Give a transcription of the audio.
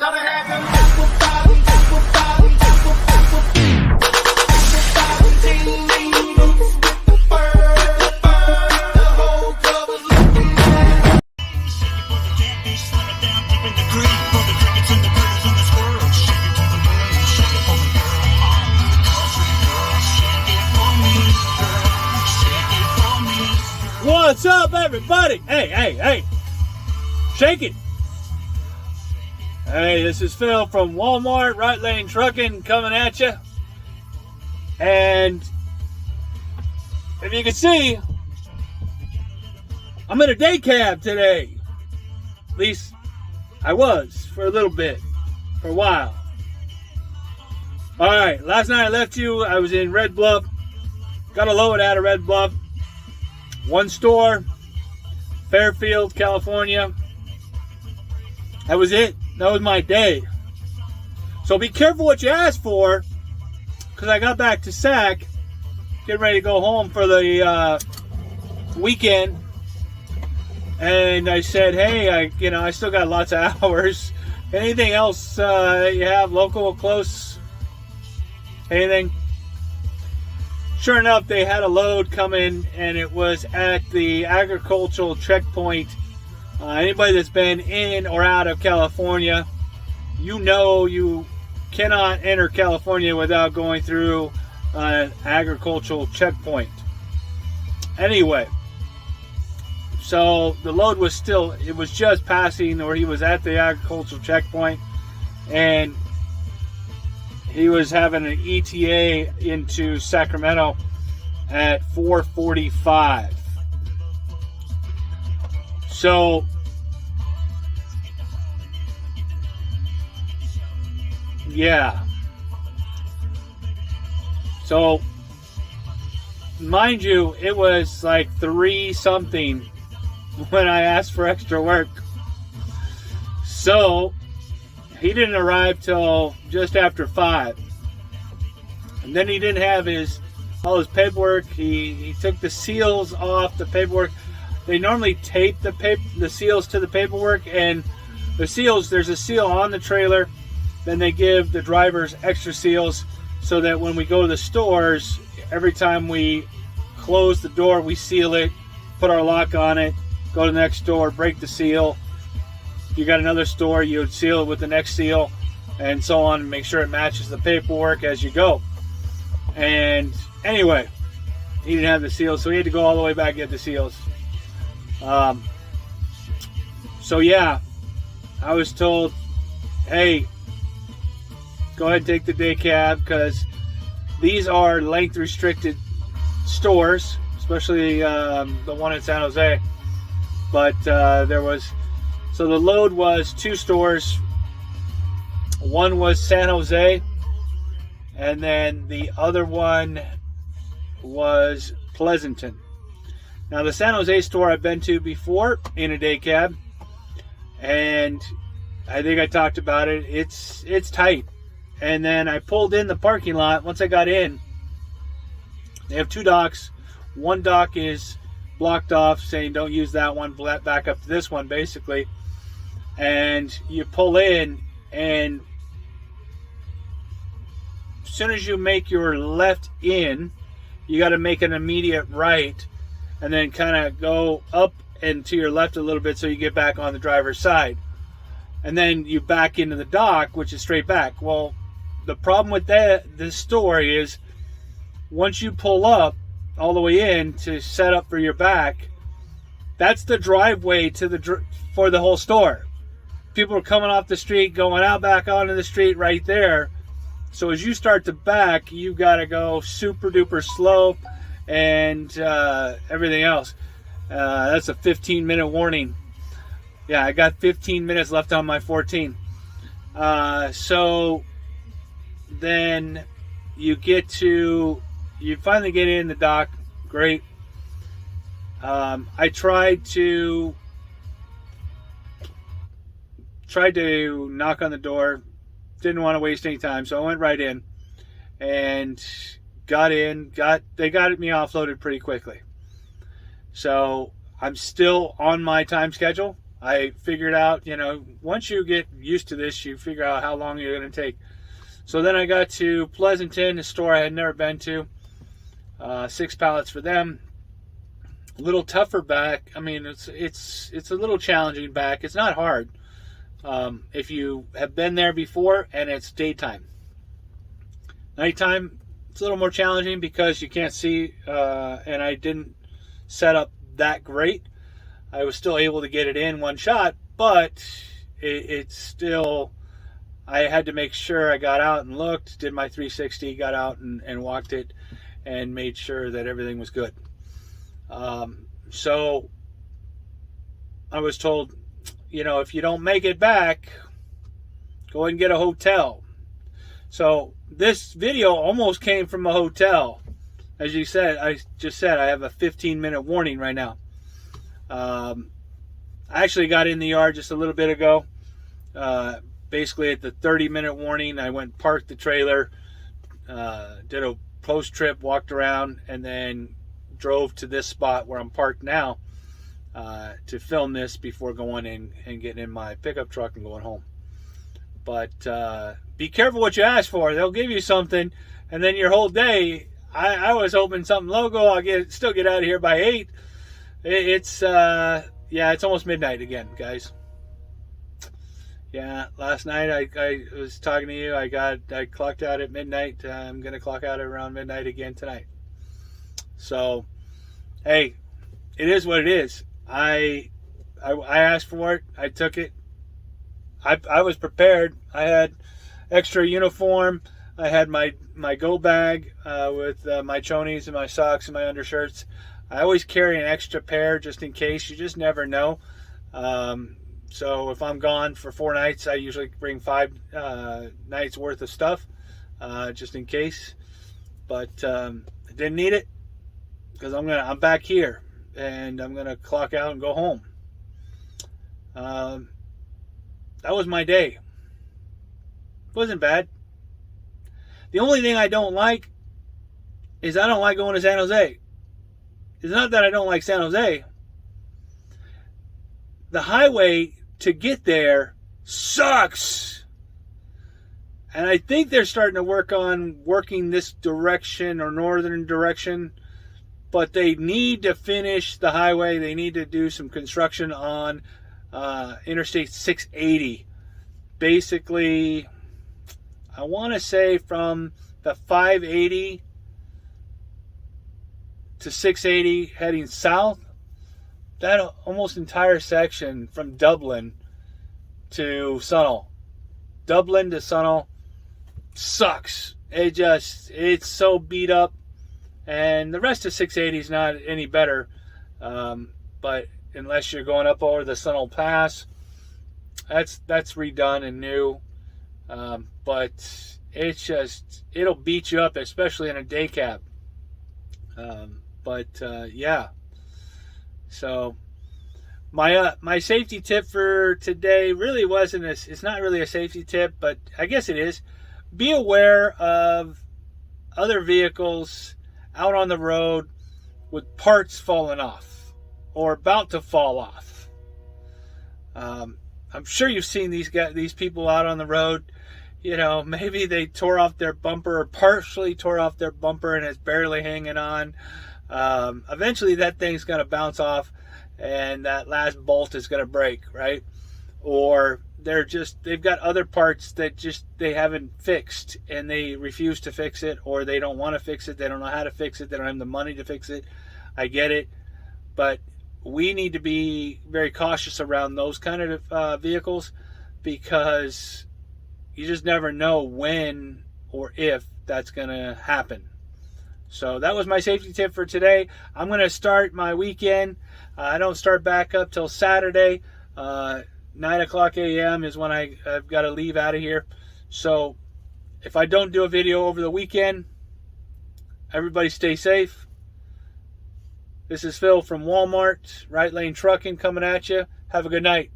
What's up, everybody? Hey. Shake it. Hey, this is Phil from Walmart Right Lane Trucking coming at you. And if you can see, I'm in a day cab today. At least I was for a little bit, for a while. Alright, last night I left you. I was in Red Bluff. Got a load out of Red Bluff. One store, Fairfield, California. That was it. That was my day. So be careful what you ask for, because I got back to SAC, getting ready to go home for the weekend, and I said, hey, I still got lots of hours. Anything else you have local, close, anything? Sure enough, they had a load coming, and it was at the agricultural checkpoint. Anybody that's been in or out of California, you know you cannot enter California without going through an agricultural checkpoint. Anyway, so the load was it was just passing, or he was at the agricultural checkpoint, and he was having an ETA into Sacramento at 4:45. So yeah. So mind you, it was like 3 something when I asked for extra work. So he didn't arrive till just after 5. And then he didn't have all his paperwork. He took the seals off the paperwork. They normally tape the seals to the paperwork, and the seals, there's a seal on the trailer. Then they give the drivers extra seals so that when we go to the stores, every time we close the door, we seal it, put our lock on it, go to the next store, break the seal. If you got another store, you would seal it with the next seal, and so on, and make sure it matches the paperwork as you go. And anyway, he didn't have the seals, so he had to go all the way back and get the seals. So yeah, I was told, hey, go ahead and take the day cab, because these are length restricted stores, especially the one in San Jose. But so the load was 2 stores. One was San Jose, and then the other one was Pleasanton. Now the San Jose store I've been to before in a day cab, and I think I talked about it. It's tight. And then I pulled in the parking lot. Once I got in, they have 2 docks. One dock is blocked off, saying don't use that one, back up to this one, basically. And you pull in, and as soon as you make your left in, you got to make an immediate right, and then kind of go up and to your left a little bit so you get back on the driver's side. And then you back into the dock, which is straight back. Well, the problem with this store is once you pull up all the way in to set up for your back, that's the driveway for the whole store. People are coming off the street, going out back onto the street right there. So as you start to back, you got to go super duper slow and everything else. That's a 15-minute warning. Yeah, I got 15 minutes left on my 14. So then you finally get in the dock. Great. I tried to knock on the door. Didn't want to waste any time, so I went right in and got in. They got me offloaded pretty quickly. So I'm still on my time schedule. I figured out, once you get used to this, you figure out how long you're going to take. So then I got to Pleasanton, a store I had never been to. 6 pallets for them. A little tougher back. I mean, it's a little challenging back. It's not hard if you have been there before and it's daytime. Nighttime, it's a little more challenging because you can't see, and I didn't set up that great. I was still able to get it in one shot, but it's still, I had to make sure I got out and looked, did my 360, got out and walked it, and made sure that everything was good. So I was told, if you don't make it back, go ahead and get a hotel. So this video almost came from a hotel. As you said, I have a 15-minute warning right now. I actually got in the yard just a little bit ago. Basically at the 30-minute warning, I went parked the trailer, did a post-trip, walked around, and then drove to this spot where I'm parked now to film this before going in and getting in my pickup truck and going home. But be careful what you ask for. They'll give you something, and then your whole day. I was hoping something local. I'll still get out of here by 8. It's almost midnight again, guys. Yeah, last night I was talking to you. I clocked out at midnight. I'm gonna clock out around midnight again tonight. So, hey, it is what it is. I asked for it. I took it. I was prepared. I had extra uniform. I had my go bag with my chonies and my socks and my undershirts. I always carry an extra pair just in case. You just never know. So if I'm gone for 4 nights, I usually bring 5 nights worth of stuff just in case. But I didn't need it because I'm back here and I'm gonna clock out and go home. That was my day. It wasn't bad. The only thing I don't like is I don't like going to San Jose. It's not that I don't like San Jose. The highway to get there sucks. And I think they're starting to working this direction or northern direction. But they need to finish the highway. They need to do some construction on Interstate 680. Basically, I want to say from the 580 to 680 heading south, that almost entire section from Dublin to Sunol. Dublin to Sunol sucks. It's so beat up. And the rest of 680 is not any better. But unless you're going up over the Sunol Pass, that's redone and new. But it'll beat you up, especially in a day cab. Yeah. So my safety tip for today really wasn't it's not really a safety tip, but I guess it is. Be aware of other vehicles out on the road with parts falling off or about to fall off. I'm sure you've seen these people out on the road. Maybe they tore off their bumper or partially tore off their bumper and it's barely hanging on. Eventually that thing's going to bounce off and that last bolt is going to break, right? Or they've got other parts that they haven't fixed and they refuse to fix it, or they don't want to fix it. They don't know how to fix it. They don't have the money to fix it. I get it. But we need to be very cautious around those kind of vehicles because you just never know when or if that's going to happen. So that was my safety tip for today. I'm going to start my weekend. I don't start back up till Saturday. 9 o'clock a.m. is when I've got to leave out of here. So if I don't do a video over the weekend, everybody stay safe. This is Phil from Walmart, Right Lane Trucking coming at you. Have a good night.